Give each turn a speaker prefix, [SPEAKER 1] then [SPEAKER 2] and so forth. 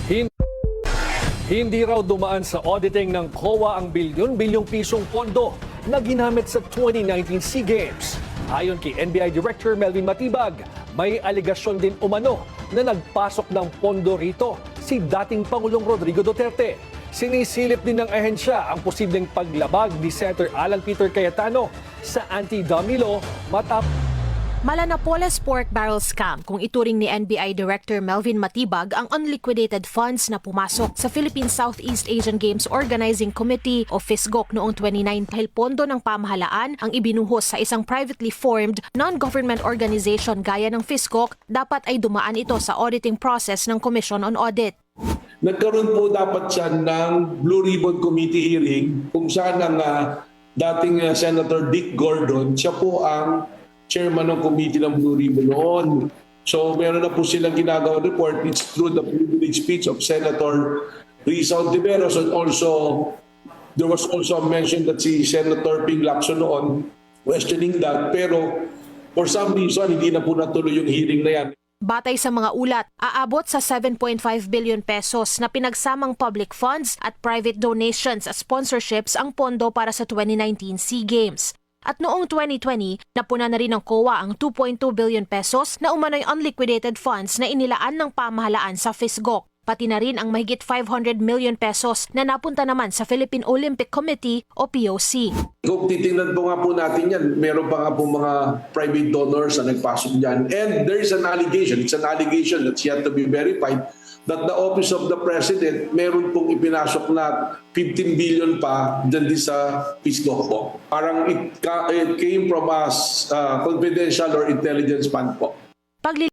[SPEAKER 1] Hin- Hindi raw dumaan sa auditing ng COA ang bilyon-bilyong pisong pondo na ginamit sa 2019 SEA Games. Ayon kay NBI Director Melvin Matibag, may aligasyon din umano na nagpasok ng pondo rito si dating Pangulong Rodrigo Duterte. Sinisilip din ng ahensya ang posibleng paglabag ni Senator Alan Peter Cayetano sa anti-dummy law
[SPEAKER 2] Malanapoles pork barrel scam kung ituring ni NBI Director Melvin Matibag ang unliquidated funds na pumasok sa Philippine Southeast Asian Games Organizing Committee o FISGOC noong 2019 dahil pondo ng pamahalaan ang ibinuhos sa isang privately formed non-government organization gaya ng FISGOC, dapat ay dumaan ito sa auditing process ng Commission on Audit.
[SPEAKER 3] Nagkaroon po dapat siya ng Blue Ribbon Committee hearing kung saan ang dating Senator Dick Gordon, siya po ang chairman ng committee ng Blue Ribbon noon. So meron na po silang ginagawa report. It's through the privilege speech of Senator Risa Ontiveros, and also there was also a mention that si Senator Ping Lacson noon questioning that, pero for some reason hindi na po natuloy yung hearing na yan.
[SPEAKER 2] Batay sa mga ulat, aabot sa 7.5 billion pesos na pinagsamang public funds at private donations at sponsorships ang pondo para sa 2019 SEA Games. At noong 2020, napuna na rin ng COA ang 2.2 billion pesos na umano'y unliquidated funds na inilaan ng pamahalaan sa FISGOC. Pati na rin ang mahigit 500 million pesos na napunta naman sa Philippine Olympic Committee o POC.
[SPEAKER 3] Kung titingnan po nga po natin yan, meron pa nga po mga private donors na nagpasok dyan. And there is an allegation, it's an allegation that's yet to be verified, that the Office of the President meron pong ipinasok na 15 billion pa dyan din sa FISGOC po. Parang it came from a confidential or intelligence fund po.